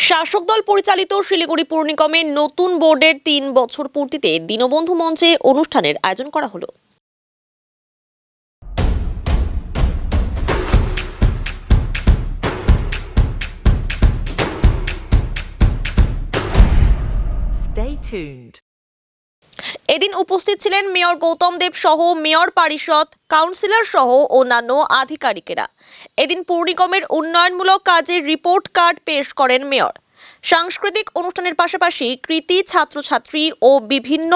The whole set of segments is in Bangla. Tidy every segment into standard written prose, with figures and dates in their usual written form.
শাসক দল পরিচালিত শিলিগুড়ি পৌর নিগমের নতুন বোর্ডের ৩ বছর পূর্তিতে দীনবন্ধু মঞ্চে অনুষ্ঠানের আয়োজন করা হলো। Stay tuned. এদিন উপস্থিত ছিলেন মেয়র গৌতম দেব সহ মেয়র পরিষদ, কাউন্সিলর সহ অন্যান্য আধিকারিকেরা। এদিন পৌর নিগমের উন্নয়নমূলক কাজের রিপোর্ট কার্ড পেশ করেন মেয়র। সাংস্কৃতিক অনুষ্ঠানের পাশাপাশি কৃতি ছাত্রছাত্রী ও বিভিন্ন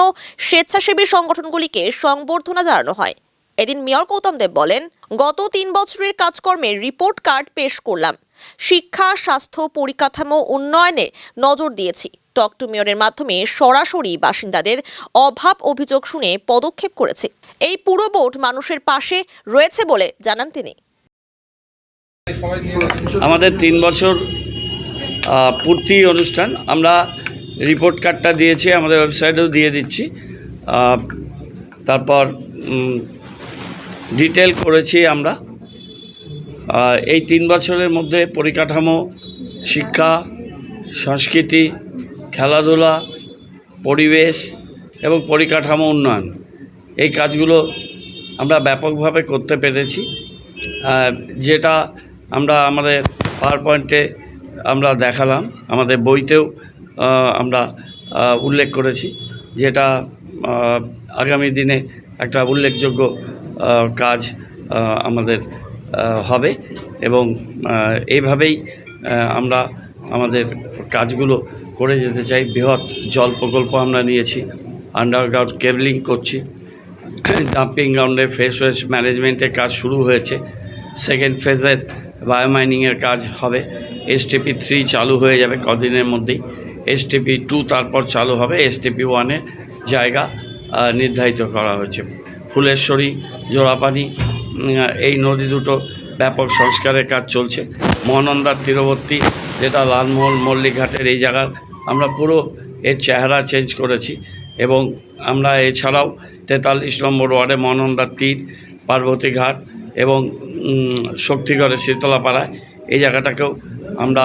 স্বেচ্ছাসেবী সংগঠনগুলিকে সংবর্ধনা জানানো হয়। এদিন মেয়র গৌতম দেব বলেন, গত ৩ বছরের কাজকর্মের রিপোর্ট কার্ড পেশ করলাম। শিক্ষা, স্বাস্থ্য, পরিকাঠামো উন্নয়নে নজর দিয়েছি। টক টু মেয়রের মাধ্যমে সরাসরি বাসিন্দাদের অভাব অভিযোগ শুনে পদক্ষেপ করেছে। এই পুরো বোর্ড মানুষের পাশে রয়েছে বলে জানান তিনি। আমাদের ৩ বছর পূর্তি অনুষ্ঠান আমরা রিপোর্ট কার্ডটা দিয়েছি, আমাদের ওয়েবসাইটেও দিয়ে দিচ্ছি। তারপর ডিটেল করেছি আমরা। এই ৩ বছরের মধ্যে পরিকাঠামো, শিক্ষা, সংস্কৃতি, খেলাধুলা, পরিবেশ এবং পরিকাঠামো উন্নয়ন, এই কাজগুলো আমরা ব্যাপকভাবে করতে পেরেছি। যেটা আমরা আমাদের পাওয়ার পয়েন্টে আমরা দেখালাম, আমাদের বইতেও আমরা উল্লেখ করেছি, যেটা আগামী দিনে একটা উল্লেখযোগ্য কাজ আমাদের হবে এবং এইভাবেই আমরা আমাদের কাজগুলো করে যেতে চাই। বৃহৎ জল প্রকল্প আমরা নিয়েছি, আন্ডারগ্রাউন্ড কেবলিং করছি, ডাম্পিং গ্রাউন্ডের ফ্রেশ ওয়েস্ট ম্যানেজমেন্টের কাজ শুরু হয়েছে, সেকেন্ড ফেজের বায়োমাইনিংয়ের কাজ হবে, STP 3 চালু হয়ে যাবে কদিনের মধ্যেই, STP 2 তারপর চালু হবে, STP 1-এর জায়গা নির্ধারিত করা হয়েছে। ফুলেশ্বরী, জোড়াপানি, এই নদী দুটো ব্যাপক সংস্কারের কাজ চলছে। মহানন্দার তীরবর্তী যেটা লালমহল মল্লিকঘাটের এই জায়গার আমরা পুরো এর চেহারা চেঞ্জ করেছি এবং আমরা এছাড়াও 43 নম্বর ওয়ার্ডে মহানন্দার তীর, পার্বতী ঘাট এবং শক্তিগড়ের শীতলাপাড়ায় এই জায়গাটাকেও আমরা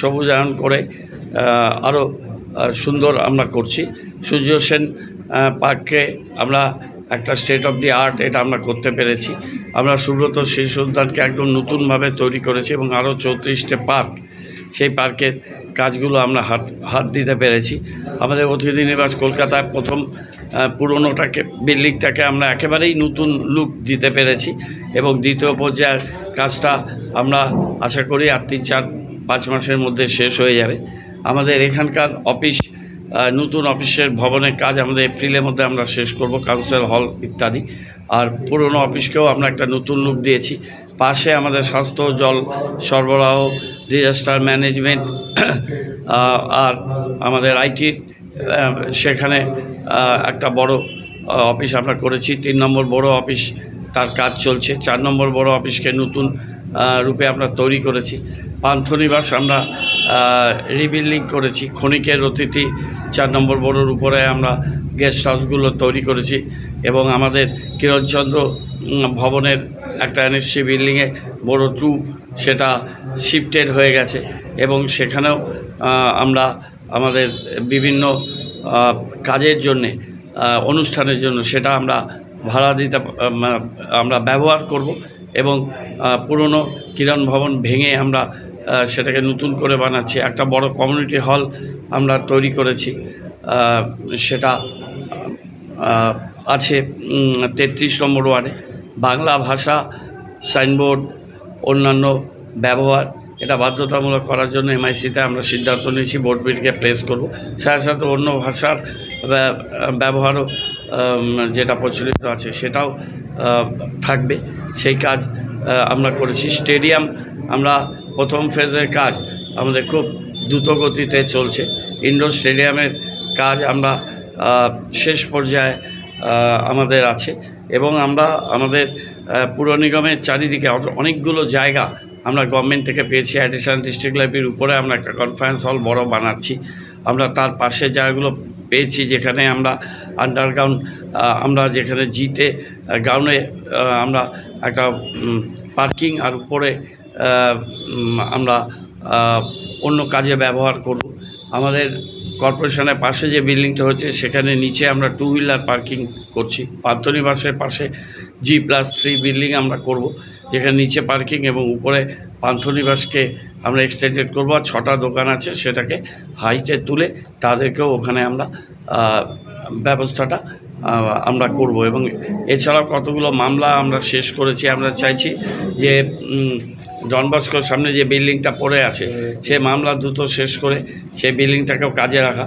সবুজায়ন করে আরও সুন্দর আমরা করছি। সূর্য সেন পার্ককে আমরা একটা স্টেট অফ দি আর্ট এটা আমরা করতে পেরেছি। আমরা সুব্রত শিশু উদ্যানকে একদম নতুনভাবে তৈরি করেছি এবং আরও 34টে পার্ক, সেই পার্কের কাজগুলো আমরা হাত দিতে পেরেছি। আমাদের অতিথি নিবাস কলকাতায় প্রথম পুরনোটাকে বিল্ডিংটাকে আমরা একেবারেই নতুন লুক দিতে পেরেছি এবং দ্বিতীয় পর্যায়ের কাজটা আমরা আশা করি আর 3-4-5 মাসের মধ্যে শেষ হয়ে যাবে। আমাদের এখানকার অফিস, নতুন অফিসের ভবনের কাজ আমাদের এপ্রিলের মধ্যে আমরা শেষ করব, কাউন্সিল হল ইত্যাদি। আর পুরনো অফিসকেও আমরা একটা নতুন লুক দিয়েছি। পাশে আমাদের স্বাস্থ্য, জল সরবরাহ, ডিজাস্টার ম্যানেজমেন্ট আর আমাদের IT, সেখানে একটা বড় অফিস আমরা করেছি। 3 নম্বর বড় অফিস তার কাজ চলছে। 4 নম্বর বড় অফিসকে নতুন রূপে আমরা তৈরি করেছি। পান্থনিবাস আমরা রিবিল্ডিং করেছি। ক্ষণিকের অতিথি 4 নম্বর বড়োর উপরে আমরা গেস্ট হাউসগুলো তৈরি করেছি এবং আমাদের কিরণচন্দ্র ভবনের একটা NSC বিল্ডিংয়ে বড় 2 সেটা শিফটেড হয়ে গেছে এবং সেখানেও আমরা আমাদের বিভিন্ন কাজের জন্যে, অনুষ্ঠানের জন্য সেটা আমরা ভাড়া দিতে আমরা ব্যবহার করব এবং পুরনো কিরণ ভবন ভেঙে আমরা সেটাকে নতুন করে বানাচ্ছি। একটা বড় কমিউনিটি হল আমরা তৈরি করেছি, সেটা আছে 33 নম্বর ওয়ার্ডে। বাংলা ভাষা সাইনবোর্ড, অন্যান্য ব্যবহার এটা বাধ্যতামূলক করার জন্য MIC-তে আমরা সিদ্ধান্ত নিয়েছি, বোর্ড বিলকে প্লেস করব। সাথে সাথে অন্য ভাষার ব্যবহারও যেটা প্রচলিত আছে সেটাও থাকবে, সেই কাজ আমরা করেছি। স্টেডিয়াম আমরা প্রথম ফেজের কাজ আমাদের খুব দ্রুত গতিতে চলছে। ইনডোর স্টেডিয়ামের কাজ আমরা শেষ পর্যায়ে আমাদের আছে এবং আমরা আমাদের পুর নিগমের চারিদিকে অনেকগুলো জায়গা আমরা গভর্নমেন্ট থেকে পেয়েছি। অ্যাডিশনাল ডিস্ট্রিক্ট লাইব্রেরির উপরে আমরা একটা কনফারেন্স হল বড় বানাচ্ছি। আমরা তার পাশে জায়গাগুলো পেয়েছি যেখানে আমরা আন্ডারগ্রাউন্ড, আমরা যেখানে জিতে গ্রাউন্ডে আমরা একটা পার্কিং আর উপরে আমরা অন্য কাজে ব্যবহার করব। আমাদের কর্পোরেশনের পাশে যে বিল্ডিংটা হচ্ছে সেখানে নিচে আমরা 2 হুইলার পার্কিং করছি। পান্থনিবাসের পাশে G+3 বিল্ডিং আমরা করব, যেখানে নিচে পার্কিং এবং উপরে পান্থনিবাসকে আমরা এক্সটেন্ডেড করবো। আর 6টা দোকান আছে, সেটাকে হাইটে তুলে তাদেরকেও ওখানে আমরা ব্যবস্থাটা আমরা করব। এবং এছাড়াও কতগুলো মামলা আমরা শেষ করেছি। আমরা চাইছি যে ডন বস্কোর সামনে যে বিল্ডিংটা পড়ে আছে সে মামলা দ্রুত শেষ করে সেই বিল্ডিংটাকেও কাজে রাখা।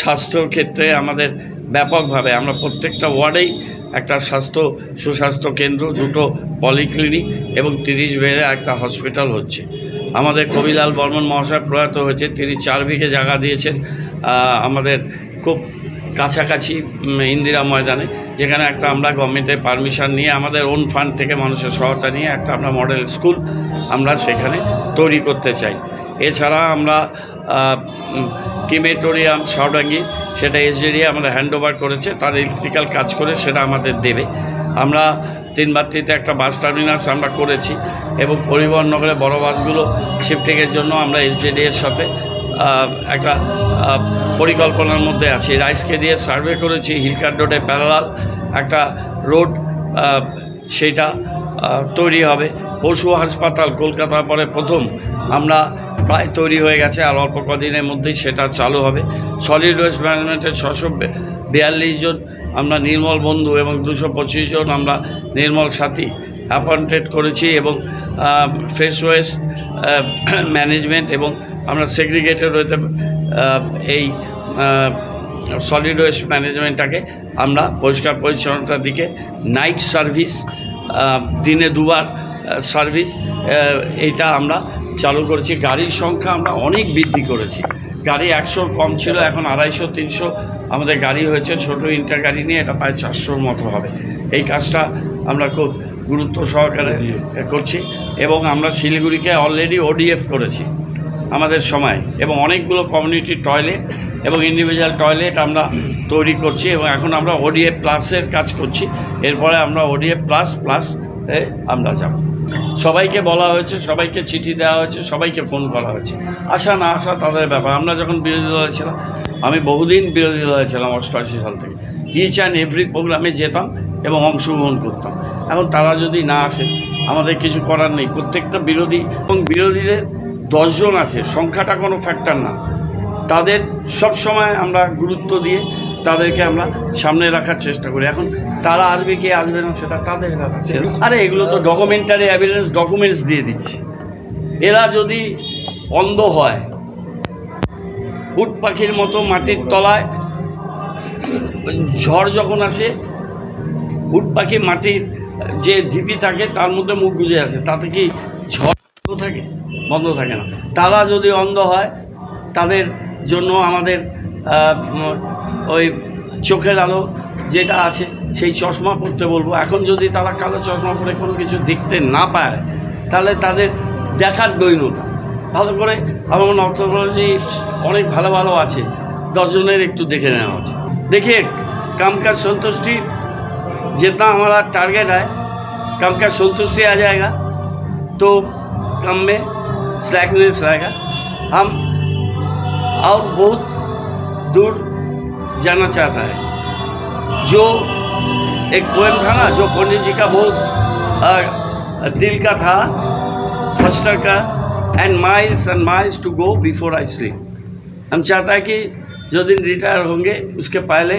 স্বাস্থ্যর ক্ষেত্রে আমাদের ব্যাপকভাবে আমরা প্রত্যেকটা ওয়ার্ডেই একটা সুস্বাস্থ্য কেন্দ্র, 2টো পলিক্লিনিক এবং 30 বেডের একটা হসপিটাল হচ্ছে। আমাদের কবিলাল বর্মন মহাশয় প্রয়াত হয়েছে, তিনি 4 বিঘে জায়গা দিয়েছেন আমাদের খুব কাছাকাছি ইন্দিরা ময়দানে, যেখানে একটা আমরা গভর্নমেন্টের পারমিশন নিয়ে আমাদের ওন ফান্ড থেকে মানুষের সহায়তা নিয়ে একটা আমরা মডেল স্কুল আমরা সেখানে তৈরি করতে চাই। এছাড়া আমরা ক্রিমেটোরিয়াম সাউডাঙ্গি, সেটা SJDA আমাদের হ্যান্ডওভার করেছে, তার ইলেকট্রিক্যাল কাজ করে সেটা আমাদের দেবে। আমরা 3 বাত্তিতে একটা বাস টার্মিনাস আমরা করেছি এবং পরিবহন নগরে বড় বাসগুলো শিফটিংয়ের জন্য আমরা SJDA-এর সাথে একটা পরিকল্পনার মধ্যে আছি। রাইসকে দিয়ে সার্ভে করেছি, হিলকার রোডে প্যারালাল একটা রোড সেটা তৈরি হবে। পশু হাসপাতাল কলকাতার পরে প্রথম আমরা প্রায় তৈরি হয়ে গেছে, আর অল্প কদিনের মধ্যেই সেটা চালু হবে। সলিড ওয়েস্ট ম্যানেজমেন্টের 642 জন আমরা নির্মল বন্ধু এবং 225 জন আমরা নির্মল সাথী অ্যাপয়েন্টেড করেছি। এবং ফ্রেশ ওয়েস্ট ম্যানেজমেন্ট এবং আমরা সেগ্রিগেটেড হতে এই সলিড ওয়েস্ট ম্যানেজমেন্টটাকে আমরা পরিষ্কার পরিচ্ছন্নতার দিকে নাইট সার্ভিস, দিনে 2বার সার্ভিস, এইটা আমরা চালু করেছি। গাড়ির সংখ্যা আমরা অনেক বৃদ্ধি করেছি। গাড়ি 100 কম ছিল, এখন 250-300 আমাদের গাড়ি হয়েছে। ছোটো ইন্টার গাড়ি নিয়ে এটা প্রায় 400-র মতো হবে। এই কাজটা আমরা খুব গুরুত্ব সহকারে করছি এবং আমরা শিলিগুড়িকে অলরেডি ODF করেছি আমাদের সময়, এবং অনেকগুলো কমিউনিটি টয়লেট এবং ইন্ডিভিজুয়াল টয়লেট আমরা তৈরি করছি এবং এখন আমরা ODF প্লাসের কাজ করছি। এরপরে আমরা ODF প্লাস আমরা যাব। সবাইকে বলা হয়েছে, সবাইকে চিঠি দেওয়া হয়েছে, সবাইকে ফোন করা হয়েছে। আসা না আসা তাদের ব্যাপার। আমরা যখন বিরোধী দলে ছিলাম, আমি বহুদিন বিরোধী দলে ছিলাম 88 সাল থেকে, ইচ অ্যান্ড এভরি প্রোগ্রামে যেতাম এবং অংশগ্রহণ করতাম। এখন তারা যদি না আসে আমাদের কিছু করার নেই। প্রত্যেকটা বিরোধী এবং বিরোধীদের 10 জন আছে, সংখ্যাটা কোনো ফ্যাক্টর না। তাদের সব সময় আমরা গুরুত্ব দিয়ে তাদেরকে আমরা সামনে রাখার চেষ্টা করি। এখন তারা আসবে কি আসবে না সেটা তাদের ব্যাপার। আরে এগুলো তো ডকুমেন্টারি এভিডেন্স, ডকুমেন্টস দিয়ে দিচ্ছি। এরা যদি অন্ধ হয়, উট পাখির মতো মাটির তলায় ঝড় যখন আসে, উট পাখি মাটির যে ঢিপি থাকে তার মধ্যে মুখ গুজে আসে, তাতে কি ঝড় থাকে? বন্ধ থাকে না। তারা যদি অন্ধ হয়, তাদের জন্য আমাদের ওই চোখের আলো যেটা আছে সেই চশমা পরতে বলবো। এখন যদি তারা কালো চশমা পরে কোনো কিছু দেখতে না পায়, তাহলে তাদের দেখার দৈন্যতা ভালো করে, আমার মনে অর্থোলজি অনেক ভালো আছে, 10 জনের একটু দেখে নেওয়া আছে। देखिए काम का संतुष्टि जितना हमारा टारगेट है, काम का संतुष्टि आ जाएगा तो काम में स्लैकनेस आएगा। हम और बहुत दूर जाना चाहता है। जो एक पोएम था ना, जो पंडित जी का बहुत दिल का था, फस्टर का, and miles to go before I sleep. हम चाहता है कि जो दिन रिटायर होंगे उसके पहले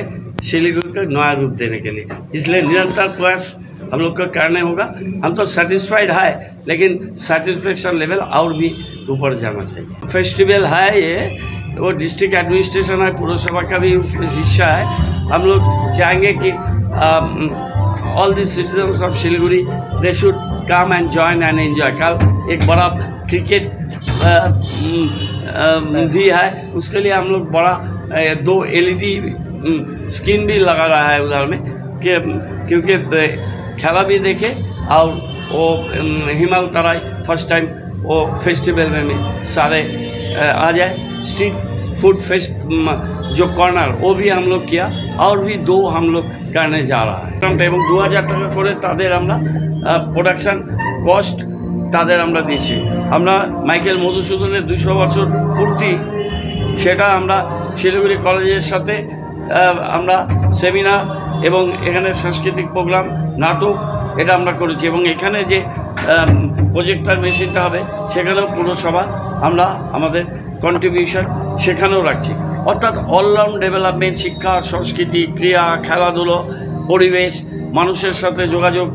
शिलीगुड़ी को नया रूप देने के लिए, इसलिए निरंतर प्रयास हम लोग को करने होगा। हम तो सेटिस्फाइड है, लेकिन सेटिस्फेक्शन लेवल और भी ऊपर जाना चाहिए। फेस्टिवल है ये, वो डिस्ट्रिक्ट एडमिनिस्ट्रेशन है, पुरसभा का भी उसमें हिस्सा है। हम लोग चाहेंगे कि all this citizens of Siliguri they should come and join and enjoy. कल एक बड़ा क्रिकेट भी है, उसके लिए हम लोग बड़ा 2 LED स्क्रीन भी लगा रहा है उधर में, क्योंकि खेला भी देखे और वो हिमाल तराई फर्स्ट टाइम वो फेस्टिवल में सारे आ जाए। स्ट्रीट फूड फेस्ट जो कॉर्नर वो भी हम लोग किया, और भी 2 हम लोग करने जा रहा है। এবং 2000 টাকা করে তাদের আমরা প্রোডাকশন কস্ট তাদের আমরা দিয়েছি। আমরা মাইকেল মধুসূদনের 200 বছর পূর্তি, সেটা আমরা শিলিগুড়ি কলেজের সাথে আমরা সেমিনার এবং এখানে সাংস্কৃতিক প্রোগ্রাম, নাটক এটা আমরা করেছি। এবং এখানে যে প্রজেক্টর মেশিনটা হবে সেখানেও পুরসভা আমরা আমাদের কন্ট্রিবিউশন সেখানেও রাখছি। অর্থাৎ অলরাউন্ড ডেভেলপমেন্ট, শিক্ষা, সংস্কৃতি, ক্রিয়া, খেলাধুলো, পরিবেশ, মানুষের সাথে যোগাযোগ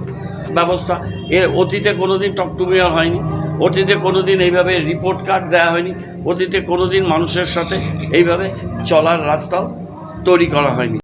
ব্যবস্থা। এর অতীতে কোনো দিন টক টু মেয়র হয়নি, অতীতে কোনো দিন এইভাবে রিপোর্ট কার্ড দেওয়া হয়নি, অতীতে কোনো দিন মানুষের সাথে এইভাবে চলার রাস্তাও তৈরি করা হয়নি।